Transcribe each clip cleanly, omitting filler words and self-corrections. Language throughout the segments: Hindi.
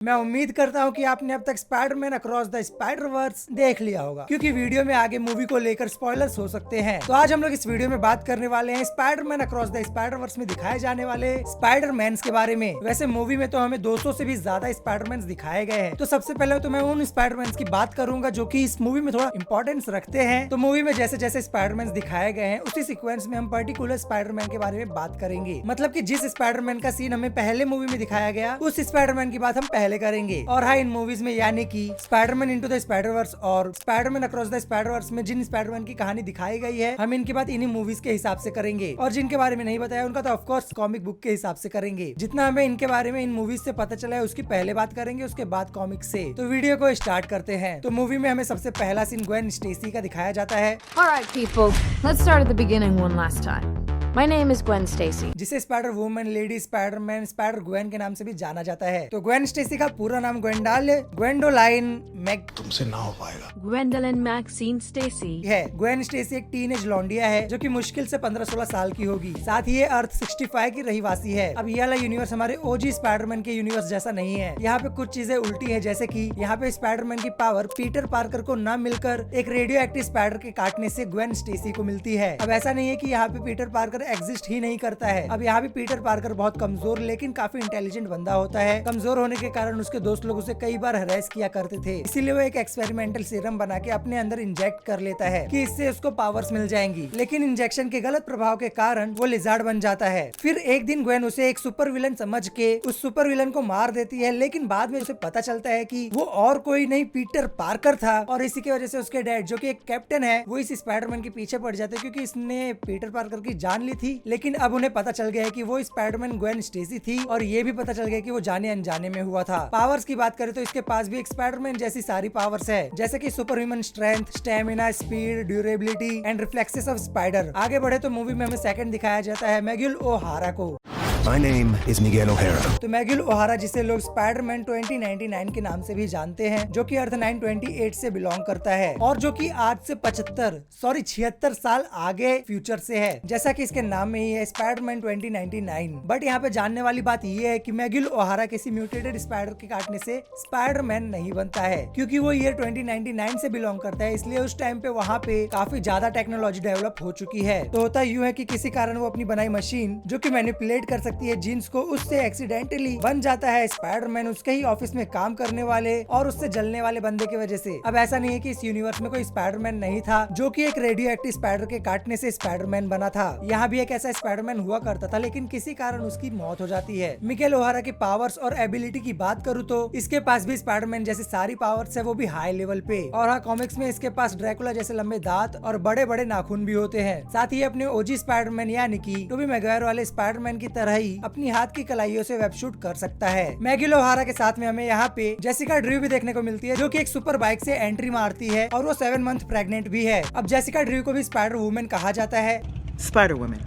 मैं उम्मीद करता हूँ कि आपने अब तक Spiderman across the Spider Verse देख लिया होगा, क्योंकि वीडियो में आगे मूवी को लेकर स्पॉयलर्स हो सकते हैं। तो आज हम लोग इस वीडियो में बात करने वाले हैं Spiderman across the Spider Verse में दिखाए जाने वाले स्पाइडरमैन के बारे में। वैसे मूवी में तो हमें 200 से भी ज्यादा स्पाइडरमैन दिखाए गए हैं। तो सबसे पहले तो मैं उन स्पाइडरमैन की बात करूंगा जो की इस मूवी में थोड़ा इंपॉर्टेंस रखते हैं। तो मूवी में जैसे जैसे स्पाइडरमैन दिखाए गए हैं उसी सीक्वेंस में हम पर्टिकुलर स्पाइडरमैन के बारे में बात करेंगे। मतलब की जिस स्पाइडरमैन का सीन हमें पहले मूवी में दिखाया गया उस स्पाइडरमैन की बात हम पहले करेंगे। और इन मूवीज में यानी कि स्पाइडरमैन इनटू द स्पाइडरवर्स और स्पाइडरमैन अक्रॉस द स्पाइडरवर्स में जिन स्पाइडरमैन की कहानी दिखाई गई है हम इनकी बात इन्हीं मूवीज के हिसाब से करेंगे। और जिनके बारे में नहीं बताया उनका तो ऑफकोर्स कॉमिक बुक के हिसाब से करेंगे। जितना हमें इनके बारे में इन मूवीज से पता चला है उसकी पहले बात करेंगे, उसके बाद कॉमिक से। तो वीडियो को स्टार्ट करते हैं। तो मूवी में हमें सबसे पहला सीन ग्वेन स्टेसी का दिखाया जाता है। Alright people, let's start at the beginning one last time. My name is Gwen Stacy. जिसे spider woman, lady Spiderman, spider Gwen के नाम से भी जाना जाता है। तो ग्वेन स्टेसी का पूरा नाम ग्वेंडोलाइन मैक तुमसे ना हो पाएगा। Gwendolyn Maxine Stacy. है। ग्वेन स्टेसी एक टीनेज लौंडिया है जो कि मुश्किल से 15-16 साल की होगी। साथ ही ये अर्थ 65 की रहीवासी है। अब ये वाला यूनिवर्स हमारे ओजी स्पाइडरमैन के यूनिवर्स जैसा नहीं है। यहाँ पे कुछ चीजें उल्टी है, जैसे कि यहाँ पे स्पाइडरमैन की पावर पीटर पार्कर को न मिलकर एक रेडियो एक्टिव स्पाइडर के काटने से ग्वेन स्टेसी को मिलती है। अब ऐसा नहीं है कि यहाँ पे पीटर पार्कर एग्जिस्ट ही नहीं करता है। अब यहाँ भी पीटर पार्कर बहुत कमजोर लेकिन काफी इंटेलिजेंट बंदा होता है। कमजोर होने के कारण उसके दोस्त लोग उसे कई बार हरेस किया करते थे, इसीलिए वो एक एक्सपेरिमेंटल सीरम बना के अपने अंदर इंजेक्ट कर लेता है कि इससे उसको पावर्स मिल जाएंगी। लेकिन इंजेक्शन के गलत प्रभाव के कारण वो लिजार्ड बन जाता है। फिर एक दिन ग्वेन उसे एक सुपर विलन समझ के उस सुपर विलन को मार देती है, लेकिन बाद में उसे पता चलता है कि वो और कोई नहीं पीटर पार्कर था। और इसी की वजह से उसके डैड जो कि एक कैप्टन है वो इस स्पाइडरमैन के पीछे पड़ जाते हैं, क्योंकि इसने पीटर पार्कर की जान ली थी। लेकिन अब उन्हें पता चल गया है कि वो स्पाइडरमैन ग्वेन स्टेसी थी, और ये भी पता चल गया कि वो जाने अनजाने में हुआ था। पावर्स की बात करें तो इसके पास भी एक स्पाइडरमैन जैसी सारी पावर्स है, जैसे कि super human strength, stamina, speed, durability and reflexes of spider. आगे बढ़े तो मूवी में हमें सेकंड दिखाया जाता है मैग्यूल ओहारा को। My name is Miguel O'Hara. तो मैग्यूल ओहारा, जिसे लोग स्पाइडरमैन 2099 के नाम से भी जानते हैं, जो कि अर्थ 928 से बिलोंग करता है और जो कि आज से 76 साल आगे फ्यूचर से है। जैसा कि इसके नाम में ही है स्पाइडरमैन 2099। बट यहाँ पे जानने वाली बात ये है कि मैग्यूल ओहारा किसी म्यूटेटेड स्पाइडर के काटने से स्पाइडरमैन नहीं बनता है, क्योंकि वो ईयर 2099 से बिलोंग करता है। इसलिए उस टाइम पे वहाँ पे काफी ज्यादा टेक्नोलॉजी डेवलप हो चुकी है। तो होता यूं है कि किसी कारण वो अपनी बनाई मशीन जो कि मैनिपुलेट कर सकती है जीन्स को, उससे एक्सीडेंटली बन जाता है स्पाइडरमैन उसके ही ऑफिस में काम करने वाले और उससे जलने वाले बंदे की वजह से। अब ऐसा नहीं है कि इस यूनिवर्स में कोई स्पाइडरमैन नहीं था जो कि एक रेडियो एक्टिव स्पाइडर के काटने से स्पाइडरमैन बना था। यहाँ भी एक ऐसा स्पाइडरमैन हुआ करता था, लेकिन किसी कारण उसकी मौत हो जाती है। मिकेल ओहारा की पावर्स और एबिलिटी की बात करूँ तो इसके पास भी स्पाइडरमैन जैसी सारी पावर्स है, वो भी हाई लेवल पे। और हाँ, कॉमिक्स में इसके पास ड्रैकुला जैसे लंबे दांत और बड़े बड़े नाखून भी होते हैं। साथ ही अपने ओजी स्पाइडरमैन यानी कि टोबी मैगवायर वाले स्पाइडरमैन की तरह ही अपनी हाथ की कलाइयों से वेब शूट कर सकता है। मैग्यूल ओहारा के साथ में हमें यहाँ पे जेसिका ड्रू भी देखने को मिलती है, जो कि एक सुपर बाइक से एंट्री मारती है और वो 7 मंथ प्रेग्नेंट भी है। अब जेसिका ड्रू को भी स्पाइडर वुमन कहा जाता है। Spider Woman.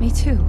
Me too.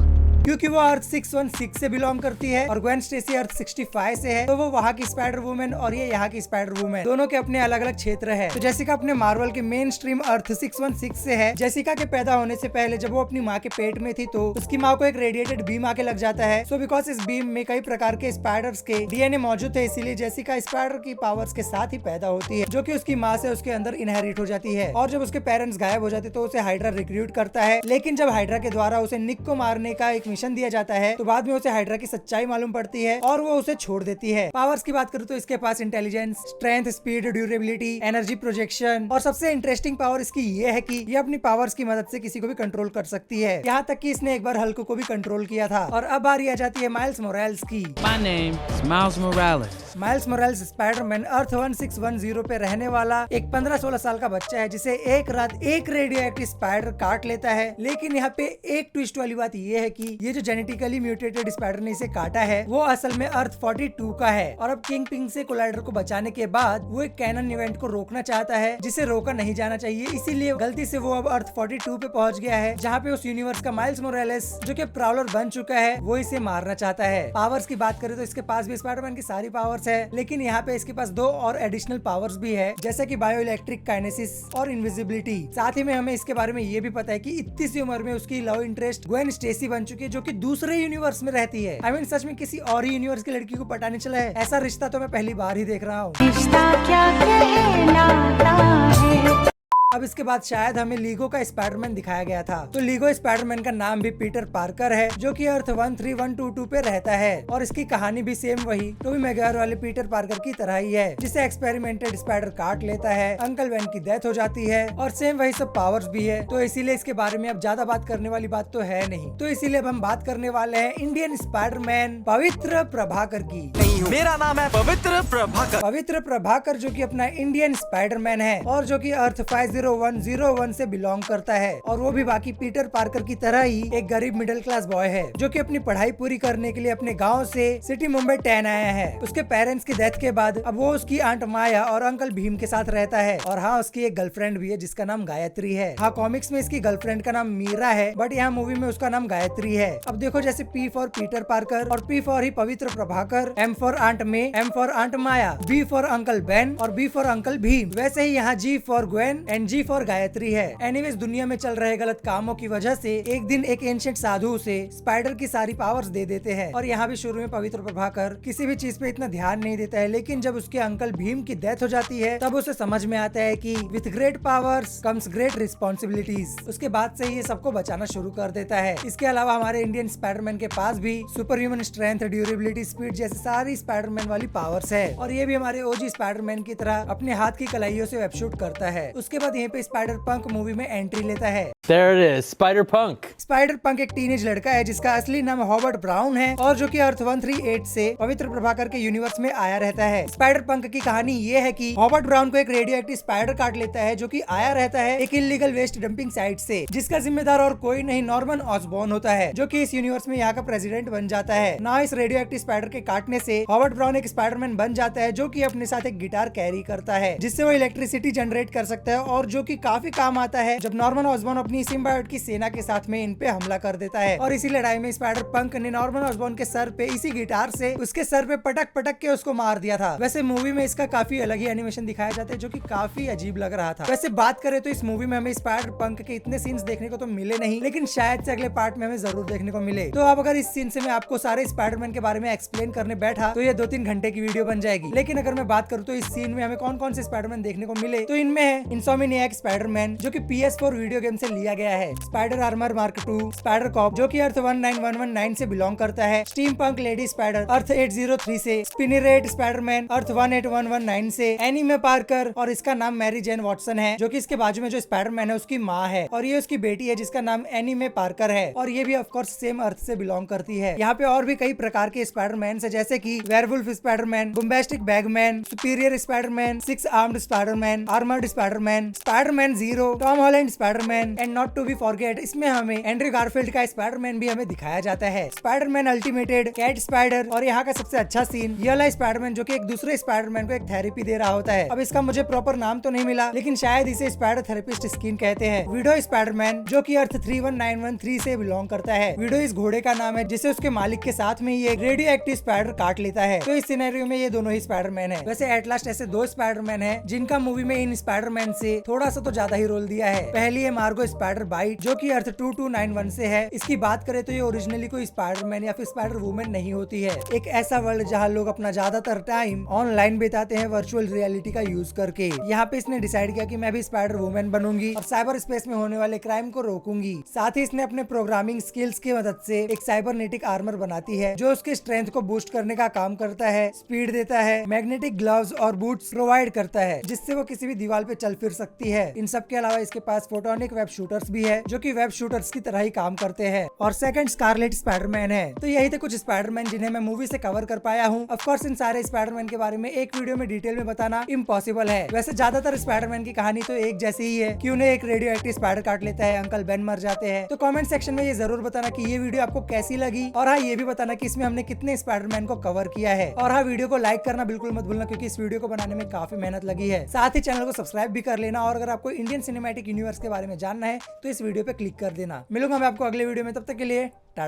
क्योंकि वो अर्थ 616 से बिलोंग करती है और ग्वेन स्टेसी अर्थ 65 से है, तो वो वहाँ की स्पाइडर वुमन और ये यहाँ की स्पाइडर वुमन, दोनों के अपने अलग अलग क्षेत्र है। तो जेसिका अपने मार्वल के मेन स्ट्रीम अर्थ 616 से है। जेसिका के पैदा होने से पहले जब वो अपनी माँ के पेट में थी तो उसकी माँ को एक रेडिएटेड बीम आके लग जाता है। सो बिकॉज इस बीम में कई प्रकार के स्पाइडर्स के डीएनए मौजूद है, इसीलिए जेसिका स्पाइडर की पावर्स के साथ ही पैदा होती है, जो कि उसकी माँ से उसके अंदर इनहेरिट हो जाती है। और जब उसके पेरेंट्स गायब हो जाते तो उसे हाइड्रा रिक्रूट करता है, लेकिन जब हाइड्रा के द्वारा उसे निक को मारने का एक मिशन दिया जाता है तो बाद में उसे हाइड्रा की सच्चाई मालूम पड़ती है और वो उसे छोड़ देती है। पावर्स की बात करूँ तो इसके पास intelligence, strength, speed, durability, energy projection और सबसे इंटरेस्टिंग पावर इसकी ये है कि ये अपनी पावर्स की मदद से किसी को भी कंट्रोल कर सकती है। यहाँ तक कि इसने एक बार हल्क को भी कंट्रोल किया था। और अब बारी आ जाती है माइल्स मोरालेस की। My name is Miles Morales. Miles Morales Spider-Man earth 1610 पे रहने वाला एक 15-16 साल का बच्चा है, जिसे एक रात एक रेडियो एक्टिव स्पाइडर काट लेता है। लेकिन यहाँ पे एक ट्विस्ट वाली बात ये है कि ये जो जेनेटिकली म्यूटेटेड स्पाइडर ने इसे काटा है वो असल में अर्थ 42 का है। और अब किंग पिंग से कोलाइडर को बचाने के बाद वो एक कैनन इवेंट को रोकना चाहता है, जिसे रोका नहीं जाना चाहिए। इसीलिए गलती से वो अब अर्थ 42 पे पहुंच गया है, जहाँ पे उस यूनिवर्स का माइल्स मोरालेस जो कि प्राउलर बन चुका है वो इसे मारना चाहता है। पावर्स की बात करें तो इसके पास भी स्पाइडरमैन की सारी पावर्स पावर्स है, लेकिन यहाँ पे इसके पास 2 और एडिशनल पावर्स भी है, जैसे कि बायो इलेक्ट्रिक काइनेसिस और इनविजिबिलिटी। साथ ही में हमें इसके बारे में ये भी पता है कि इतनी सी उम्र में उसकी लव इंटरेस्ट ग्वेन स्टेसी बन चुकी है, जो कि दूसरे यूनिवर्स में रहती है। I mean, सच में किसी और ही यूनिवर्स की लड़की को पता नहीं चला है। ऐसा रिश्ता तो मैं पहली बार ही देख रहा हूँ। रिश्ता क्या कहलाता है। अब इसके बाद शायद हमें लीगो का स्पाइडरमैन दिखाया गया था। तो लीगो स्पाइडरमैन का नाम भी पीटर पार्कर है, जो कि अर्थ 13122 पे रहता है, और इसकी कहानी भी सेम वही टोबी मैguire वाले पीटर पार्कर की तरह ही है, जिसे एक्सपेरिमेंटेड स्पाइडर काट लेता है, अंकल वेन की डेथ हो जाती है, और सेम वही सब पावर्स भी है। तो इसीलिए इसके बारे में अब ज्यादा बात करने वाली बात तो है नहीं। तो इसीलिए अब हम बात करने वाले हैं इंडियन स्पाइडरमैन पवित्र प्रभाकर की। मेरा नाम है पवित्र प्रभाकर। पवित्र प्रभाकर जो कि अपना इंडियन स्पाइडरमैन है, और जो कि अर्थ 50101 से बिलोंग करता है, और वो भी बाकी पीटर पार्कर की तरह ही एक गरीब मिडिल क्लास बॉय है, जो कि अपनी पढ़ाई पूरी करने के लिए अपने गांव से सिटी मुंबई 10 आया है। उसके पेरेंट्स की डेथ के बाद अब वो उसकी आंट माया और अंकल भीम के साथ रहता है, और हाँ, उसकी एक गर्लफ्रेंड भी है जिसका नाम गायत्री है। हाँ, कॉमिक्स में इसकी गर्लफ्रेंड का नाम मीरा है, बट यहाँ मूवी में उसका नाम गायत्री है। अब देखो, जैसे P फॉर पीटर पार्कर और P फॉर ही Pavitr Prabhakar, M for aunt May, M for aunt Maya, B for uncle Ben और B फॉर अंकल भीम, वैसे ही यहाँ G for Gwen and G for Gayatri है। एनीवेज, दुनिया में चल रहे गलत कामों की वजह से एक दिन एक एंशिएंट साधु उसे स्पाइडर की सारी पावर्स दे देते हैं, और यहाँ भी शुरू में पवित्र प्रभाकर किसी भी चीज पे इतना ध्यान नहीं देता है, लेकिन जब उसके अंकल भीम की डेथ हो जाती है तब उसे समझ में आता है कि with great powers comes great responsibilities. उसके बाद से ये सबको बचाना शुरू कर देता है। इसके अलावा हमारे इंडियन स्पाइडरमैन के पास भी super human strength, durability, speed जैसी सारी स्पाइडरमैन वाली पावर्स है, और ये भी हमारे ओजी स्पाइडरमैन की तरह अपने हाथ की कलाइयों से वेब शूट करता है। उसके बाद यहाँ पे स्पाइडर पंक मूवी में एंट्री लेता है। There it is, Spider-Punk. Spider Punk एक टीनेज लड़का है जिसका असली नाम हॉबर्ट ब्राउन है, और जो कि अर्थ 138 से पवित्र प्रभाकर के यूनिवर्स में आया रहता है। स्पाइडर पंक की कहानी ये है कि हॉबर्ट ब्राउन को एक रेडियो एक्टिव स्पाइडर काट लेता है, जो कि आया रहता है एक इलीगल वेस्ट डंपिंग साइट से, जिसका जिम्मेदार और कोई नहीं नॉर्मन ऑसबॉर्न होता है, जो कि इस यूनिवर्स में यहाँ का प्रेसिडेंट बन जाता है। ना इस रेडियो एक्टिव स्पाइडर के काटने से हॉबर्ट ब्राउन एक स्पाइडरमैन बन जाता है, जो कि अपने साथ एक गिटार कैरी करता है, जिससे वो इलेक्ट्रिसिटी जनरेट कर सकता है, और जो कि काफी काम आता है जब नॉर्मन ऑसबॉर्न अपनी सिम्बायोट की सेना के साथ में इन पे हमला कर देता है। और इसी लड़ाई में स्पाइडर पंक ने नॉर्मन ऑसबॉर्न के सर पे इसी गिटार से उसके सर पे पटक पटक के उसको मार दिया था। वैसे मूवी में इसका काफी अलग ही एनिमेशन दिखाया जाता है, जो कि काफी अजीब लग रहा था। वैसे बात करें तो इस मूवी में हमें स्पाइडर पंक के इतने सीन्स देखने को तो मिले नहीं, लेकिन शायद से अगले पार्ट में हमें जरूर देखने को मिले। तो अब अगर इस सीन से मैं आपको सारे स्पाइडरमैन के बारे में एक्सप्लेन करने बैठा तो ये 2-3 घंटे की वीडियो बन जाएगी। लेकिन अगर मैं बात करूँ तो इस सीन में हमें कौन कौन से स्पाइडरमैन देखने को मिले, तो इनमें है इंसोम्नियाक स्पाइडरमैन, जो कि PS4 वीडियो गेम से लिया गया है, spider armour mark 2, spider cop जो कि अर्थ 19119 से बिलोंग करता है, steam punk lady spider earth 803 से, स्पिनिरेट स्पाइडरमैन अर्थ 18119 से, एनीमे पार्कर और इसका नाम मैरी जेन वॉटसन है, जो कि इसके बाजू में जो स्पाइडरमैन है उसकी माँ है, और ये उसकी बेटी है जिसका नाम एनीमे पार्कर है, और ये भी ऑफ कोर्स सेम अर्थ से बिलोंग करती है। यहाँ पे और भी कई प्रकार के स्पाइडरमैन है, जैसे कि werewolf Spider-Man, bombastic bagman, superior Spider-Man, 6 armed Spider-Man, armoured Spider-Man, Spider-Man zero, Tom Holland Spider-Man, and not to be forget इसमें हमें एंड्रयू गारफील्ड का स्पाइडरमैन भी हमें दिखाया जाता है, स्पाइडरमैन अल्टीमेटेड, कैट स्पाइडर, और यहाँ का सबसे अच्छा सीन ये वाला स्पाइडरमैन जो कि एक दूसरे स्पाइडरमैन को एक थेरेपी दे रहा होता है। अब इसका मुझे प्रॉपर नाम तो नहीं मिला, लेकिन शायद इसे स्पाइडर थेरेपिस्ट स्किन कहते हैं। विडो स्पाइडरमैन जो कि अर्थ 31913 से बिलोंग करता है। विडो इस घोड़े का नाम है जिसे उसके मालिक के साथ में ही एक रेडियो एक्टिव स्पाइडर काट लेता है। तो इस सिनेरियो में ये दोनों ही स्पाइडरमैन है। वैसे एट लास्ट ऐसे 2 स्पाइडरमैन है जिनका मूवी में इन स्पाइडरमैन से थोड़ा सा तो ज्यादा ही रोल दिया है। पहली है मार्गो स्पाइडर बाइट जो कि अर्थ 2291 से है। इसकी बात करें तो ये ओरिजिनली कोई स्पाइडरमैन या फिर स्पाइडर वुमेन नहीं होती है। एक ऐसा वर्ल्ड जहाँ लोग अपना ज्यादातर टाइम ऑनलाइन बिताते हैं वर्चुअल रियलिटी का यूज करके। यहाँ पे इसने डिसाइड किया कि मैं भी स्पाइडर वुमेन बनूंगी और साइबर स्पेस में होने वाले क्राइम को रोकूंगी। साथ ही इसने अपने प्रोग्रामिंग स्किल्स की मदद से एक साइबरनेटिक आर्मर बनाती है जो उसके स्ट्रेंथ को बूस्ट करने का काम करता है, स्पीड देता है, मैग्नेटिक ग्लव्स और बूट्स प्रोवाइड करता है जिससे वो किसी भी दीवार पे चल फिर सकती है। इन सब के अलावा इसके पास फोटोनिक वेब शूटर्स भी है जो कि वेब शूटर्स की तरह ही काम करते हैं। और सेकंड स्कारलेट स्पाइडरमैन है। तो यही थे कुछ स्पाइडरमैन जिन्हें मैं मूवी से कवर कर पाया हूँ। ऑफ कोर्स इन सारे स्पाइडरमैन के बारे में एक वीडियो में डिटेल में बताना इम्पॉसिबल है। वैसे ज्यादातर स्पाइडरमैन की कहानी तो एक जैसी ही है कि उन्हें एक रेडियो एक्टिव स्पाइडर काट लेता है, अंकल बेन मर जाते हैं। तो कमेंट सेक्शन में ये जरूर बताना कि ये वीडियो आपको कैसी लगी, और हाँ ये भी बताना कि इसमें हमने कितने स्पाइडरमैन को कवर किया है। और हाँ वीडियो को लाइक करना बिल्कुल मत भूलना क्योंकि इस वीडियो को बनाने में काफी मेहनत लगी है। साथ ही चैनल को सब्सक्राइब भी कर लेना, और अगर आपको इंडियन सिनेमैटिक यूनिवर्स के बारे में जानना है तो इस वीडियो पे क्लिक कर देना। मिलूंगा मैं आपको अगले वीडियो में, तब तक के लिए टाटा।